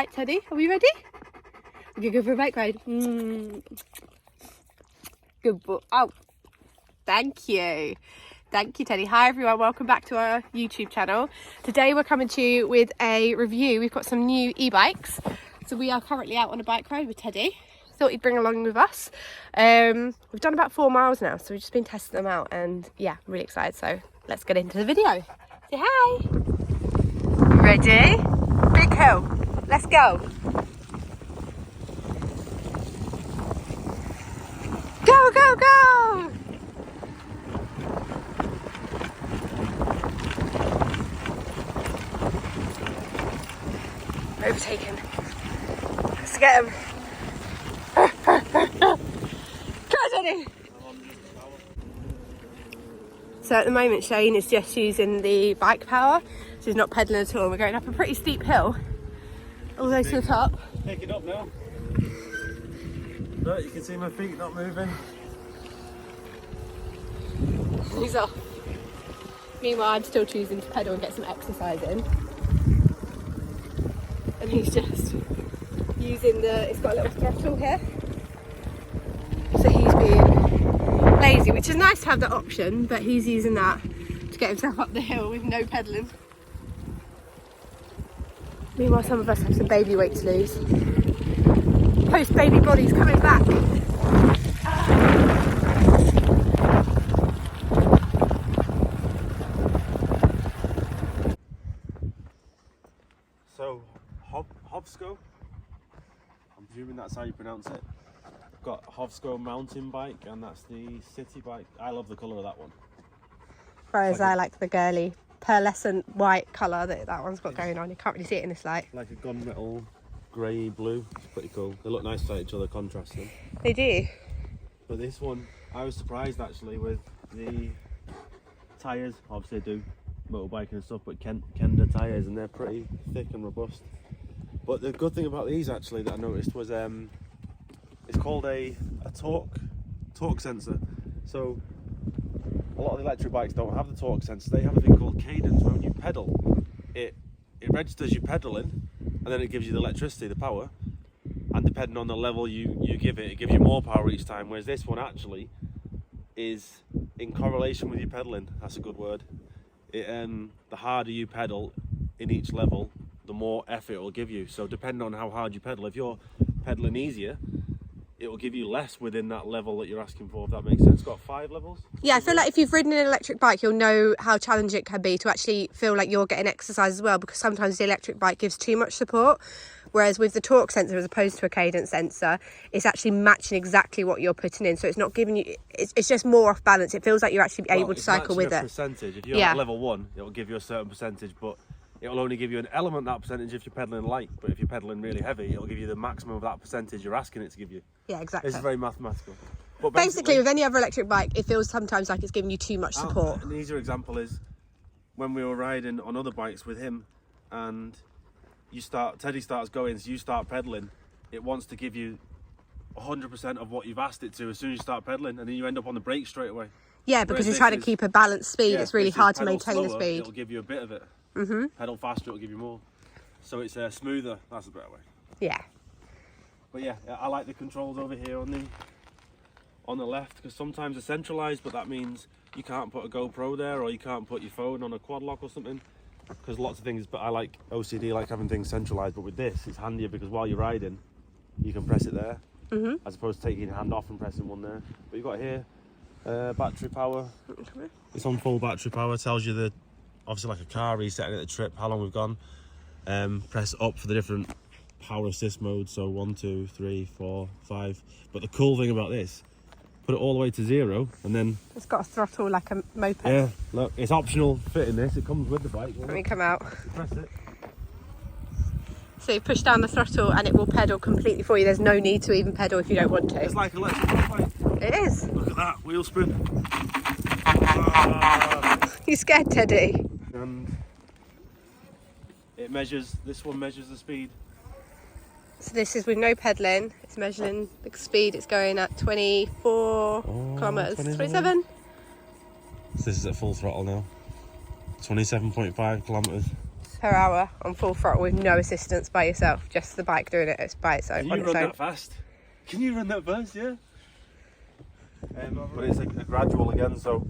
Right, Teddy, are we ready? We're gonna go for a bike ride. Good boy. Oh, thank you. Thank you, Teddy. Hi, everyone. Welcome back to our YouTube channel. Today, we're coming to you with a review. We've got some new e-bikes. So we are currently out on a bike ride with Teddy. Thought he'd bring along with us. We've done about 4 miles now, so we've just been testing them out. And yeah, I'm really excited. So let's get into the video. Say hi. Ready? Big hill. Let's go. Go, go, go! Overtaken. Let's get him. Go, Teddy! So at the moment Shane is just using the bike power. So he's not pedalling at all. We're going up a pretty steep hill. All the way to the top. Pick it up now. Look, you can see my feet not moving. He's off. Meanwhile, I'm still choosing to pedal and get some exercise in. And he's just using it's got a little throttle here. So he's being lazy, which is nice to have that option, but he's using that to get himself up the hill with no pedalling. Meanwhile, some of us have some baby weight to lose. Post-baby body's coming back. So, Hovsco, I'm presuming that's how you pronounce it. I've got Hovsco mountain bike, and that's the city bike. I love the colour of that one. Whereas I like the girly pearlescent white colour that one's got going on. You can't really see it in this light. Like a gunmetal grey blue. It's pretty cool. They look nice to each other, contrasting. They do. But this one, I was surprised actually with the tyres. Obviously they do motorbiking and stuff, but Kenda tyres, and they're pretty thick and robust. But the good thing about these actually that I noticed was it's called a torque sensor. So a lot of the electric bikes don't have the torque sensor. They have a thing called cadence. When you pedal, it registers you pedaling, and then it gives you the electricity, the power. And depending on the level you give it, it gives you more power each time. Whereas this one actually is in correlation with your pedaling. That's a good word. The harder you pedal in each level, the more effort it will give you. So depending on how hard you pedal, if you're pedaling easier, it will give you less within that level that you're asking for, if that makes sense. It's got 5 levels. Yeah, I feel like if you've ridden an electric bike, you'll know how challenging it can be to actually feel like you're getting exercise as well, because sometimes the electric bike gives too much support. Whereas with the torque sensor, as opposed to a cadence sensor, it's actually matching exactly what you're putting in. So it's not giving you, it's just more off balance. It feels like you're actually able to cycle with it. Percentage. If you're at level 1, it will give you a certain percentage, but it will only give you an element of that percentage if you're pedaling light. But if you're pedaling really heavy, it'll give you the maximum of that percentage you're asking it to give you. Yeah, exactly. It's very mathematical. But basically, with any other electric bike, it feels sometimes like it's giving you too much support. An easier example is when we were riding on other bikes with him, and Teddy starts going, so you start pedaling. It wants to give you 100% of what you've asked it to as soon as you start pedaling, and then you end up on the brake straight away. Yeah, because you're trying to keep a balanced speed. It's really hard to maintain slower, the speed. It'll give you a bit of it. Pedal faster, it'll give you more. So it's smoother. That's a better way. Yeah. But yeah, I like the controls over here on the left, because sometimes they're centralized, but that means you can't put a GoPro there, or you can't put your phone on a quad lock or something, because lots of things. But I like OCD, like having things centralized. But with this, it's handier because while you're riding, you can press it there, as opposed to taking your hand off and pressing one there. But you've got here battery power. It's on full battery power. Tells you obviously like a car resetting at the trip, how long we've gone. Press up for the different power assist modes. So 1, 2, 3, 4, 5. But the cool thing about this, put it all the way to 0, and then it's got a throttle like a moped. Yeah, look, it's optional fitting this. It comes with the bike. Let me come out. Press it. So you push down the throttle and it will pedal completely for you. There's no need to even pedal if you don't want to. It's like electric bike. It is. Look at that wheel spin. You scared, Teddy? And it measures. This one measures the speed. So this is with no pedalling. It's measuring the speed. It's going at 24 kilometres. 27. So this is at full throttle now. 27.5 kilometres. per hour on full throttle with no assistance by yourself, just the bike doing it by itself. Can you run that fast? Can you run that fast? Yeah. But it's a gradual again, so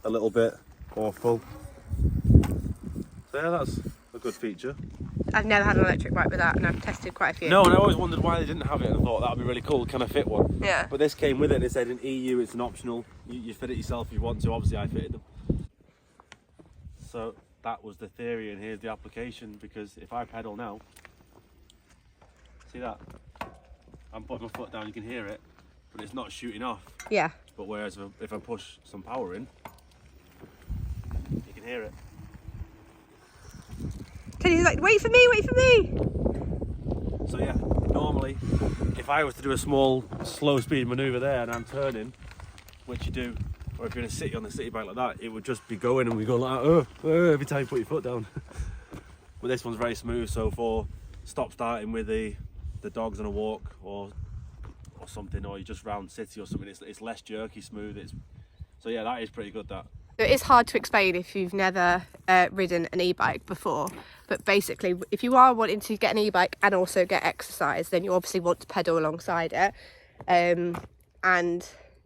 a little bit more full. So yeah, that's a good feature. I've never had an electric bike with that, and I've tested quite a few. No, and I always wondered why they didn't have it, and I thought that would be really cool. Can I fit one? Yeah. But this came with it, and it said in EU it's an optional. You fit it yourself if you want to. Obviously, I fitted them. So that was the theory, and here's the application. Because if I pedal now, see that? I'm putting my foot down. You can hear it, but it's not shooting off. Yeah. But whereas if I push some power in, you can hear it. Teddy's like, wait for me, wait for me. So yeah, normally, if I was to do a small, slow speed manoeuvre there and I'm turning, which you do, or if you're in a city on the city bike like that, it would just be going and we go like, every time you put your foot down. But this one's very smooth, so for stop starting with the dogs on a walk or something, or you just round city or something, it's less jerky, smooth. So yeah, that is pretty good, that. It is hard to explain if you've never ridden an e-bike before, but basically if you are wanting to get an e-bike and also get exercise, then you obviously want to pedal alongside it, and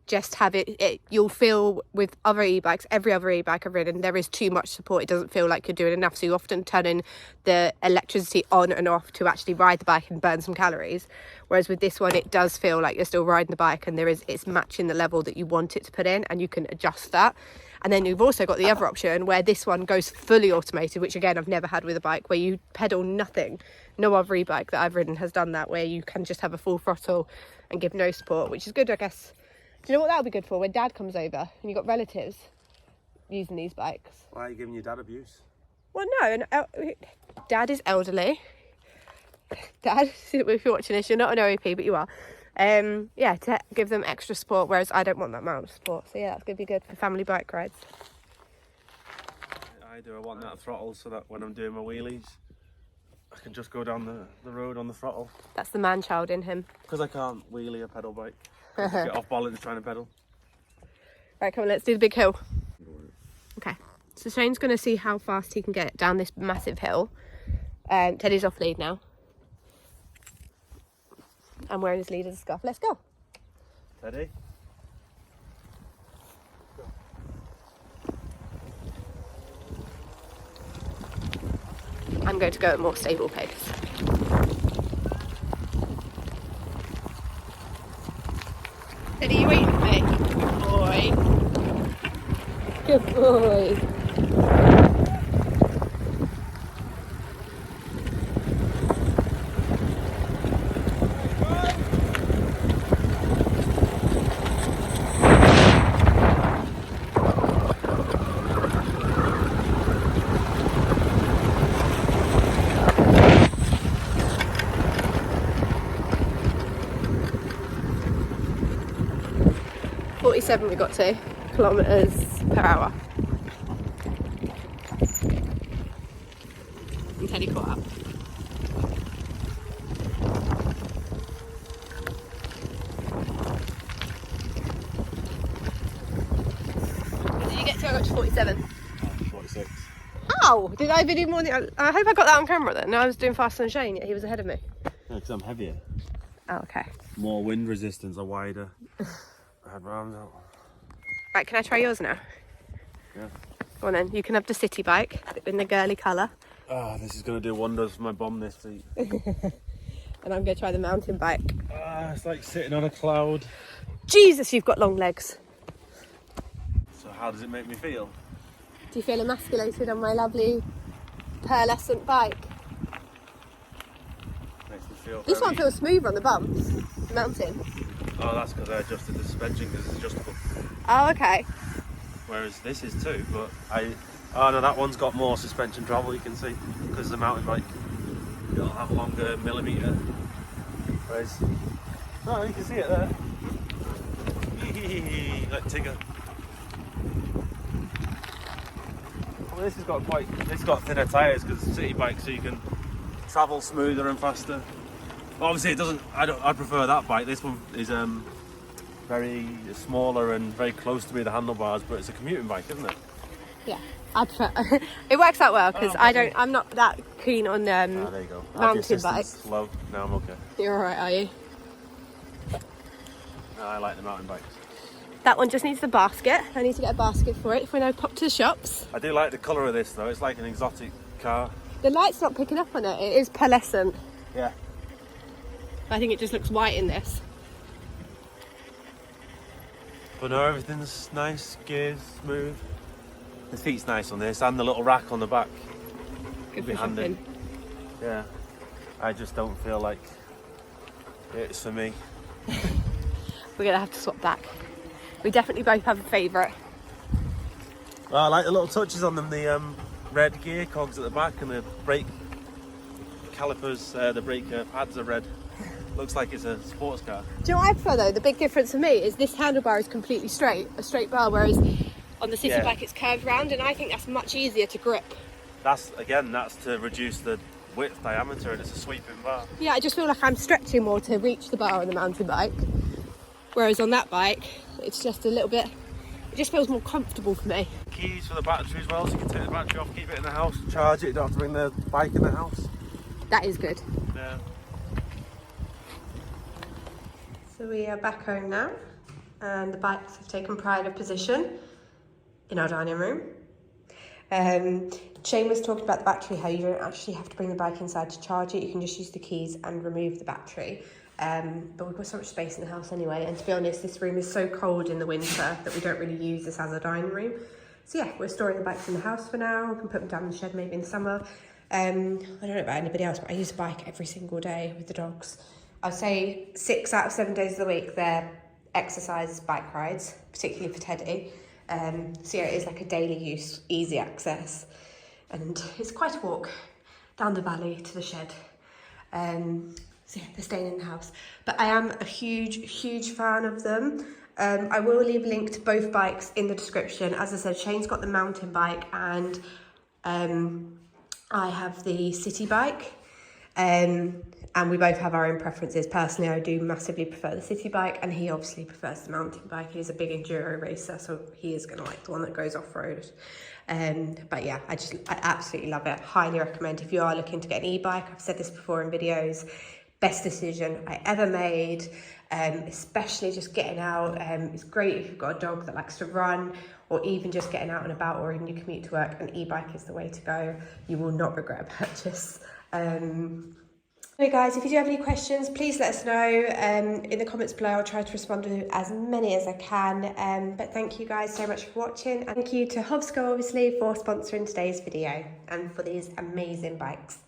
just have it you'll feel with other e-bikes, every other e-bike I've ridden, there is too much support. It doesn't feel like you're doing enough, so you often turning the electricity on and off to actually ride the bike and burn some calories, whereas with this one it does feel like you're still riding the bike, and it's matching the level that you want it to put in, and you can adjust that. And then you've also got the other option where this one goes fully automated, which again I've never had with a bike, where you pedal nothing. No other e-bike that I've ridden has done that, where you can just have a full throttle and give no support, which is good, I guess. Do you know what that would be good for? When Dad comes over and you've got relatives using these bikes. Why are you giving your dad abuse? Well, no, Dad is elderly. Dad, if you're watching this, you're not an OEP, but you are. Yeah, to give them extra support, whereas I don't want that amount of support. So yeah, that's going to be good for family bike rides. I do. I want that throttle so that when I'm doing my wheelies, I can just go down the road on the throttle. That's the man-child in him. Because I can't wheelie a pedal bike. I get off balance trying to pedal. Right, come on, let's do the big hill. Okay, so Shane's going to see how fast he can get down this massive hill. Teddy's off lead now. I'm wearing his leader's scarf. Let's go. Teddy? I'm going to go at a more stable pace. Teddy, you waiting for me? Good boy. Good boy. 47 we got to, kilometres per hour. And Teddy caught up. Did you get to? I got to 47. 46. Ow! Did I do more than... I hope I got that on camera then. No, I was doing faster than Shane, yet he was ahead of me. Yeah, because I'm heavier. Oh, okay. More wind resistance, a wider head round out. Right, can I try yours now? Yeah. Go on then. You can have the city bike in the girly colour. Ah, this is going to do wonders for my bum this week. And I'm going to try the mountain bike. Ah, it's like sitting on a cloud. Jesus, you've got long legs. So how does it make me feel? Do you feel emasculated on my lovely pearlescent bike? Makes me feel This very... one feels smoother on the bumps. Mountain. Oh, that's because I adjusted the suspension because it's adjustable. Oh, okay. Whereas this is too, but oh no, that one's got more suspension travel, you can see, because the mountain bike, it'll have a longer millimetre. Whereas, oh, you can see it there. Like Tigger. Well, this has got thinner tyres because it's a city bike, so you can travel smoother and faster. But obviously it doesn't, I prefer that bike. This one is very smaller and very close to me, the handlebars, but it's a commuting bike, isn't it? Yeah, I prefer. It works out well because I'm not that keen on there you go. mountain bikes. Low. Now I'm okay. You're alright, are you? No, I like the mountain bikes. That one just needs the basket. I need to get a basket for it if we now pop to the shops. I do like the colour of this though. It's like an exotic car. The light's not picking up on it. It is pearlescent. Yeah. I think it just looks white in this. But no, everything's nice, gears, smooth. The seat's nice on this, and the little rack on the back. Good Be for handy. shopping. Yeah. I just don't feel like it's for me. We're gonna have to swap back. We definitely both have a favourite. Well, I like the little touches on them, the red gear cogs at the back and the brake calipers, the brake pads are red. Looks like it's a sports car. Do you know what I prefer though? The big difference for me is this handlebar is completely straight, a straight bar, whereas on the city bike it's curved round, and I think that's much easier to grip. That's to reduce the width diameter, and it's a sweeping bar. Yeah, I just feel like I'm stretching more to reach the bar on the mountain bike, whereas on that bike it's just a little bit, it just feels more comfortable for me. Keys for the battery as well, so you can take the battery off, keep it in the house, charge it, you don't have to bring the bike in the house. That is good. Yeah. So we are back home now, and the bikes have taken pride of position in our dining room. Shane was talking about the battery, how you don't actually have to bring the bike inside to charge it. You can just use the keys and remove the battery. But we've got so much space in the house anyway, and to be honest, this room is so cold in the winter that we don't really use this as a dining room. So yeah, we're storing the bikes in the house for now. We can put them down in the shed maybe in the summer. I don't know about anybody else, but I use a bike every single day with the dogs. I'd say 6 out of 7 days of the week they're exercise bike rides, particularly for Teddy. So yeah, it is like a daily use, easy access, and it's quite a walk down the valley to the shed. So yeah, they're staying in the house, but I am a huge fan of them. I will leave a link to both bikes in the description. As I said, Shane's got the mountain bike and I have the city bike. And we both have our own preferences. Personally, I do massively prefer the city bike, and he obviously prefers the mountain bike. He's a big enduro racer, so he is going to like the one that goes off-road. But yeah, I absolutely love it. Highly recommend if you are looking to get an e-bike. I've said this before in videos. Best decision I ever made, especially just getting out. It's great if you've got a dog that likes to run, or even just getting out and about, or in your commute to work. An e-bike is the way to go. You will not regret a purchase. Hey guys, if you do have any questions, please let us know in the comments below. I'll try to respond to as many as I can. But thank you guys so much for watching. And thank you to Hovsco, obviously, for sponsoring today's video and for these amazing bikes.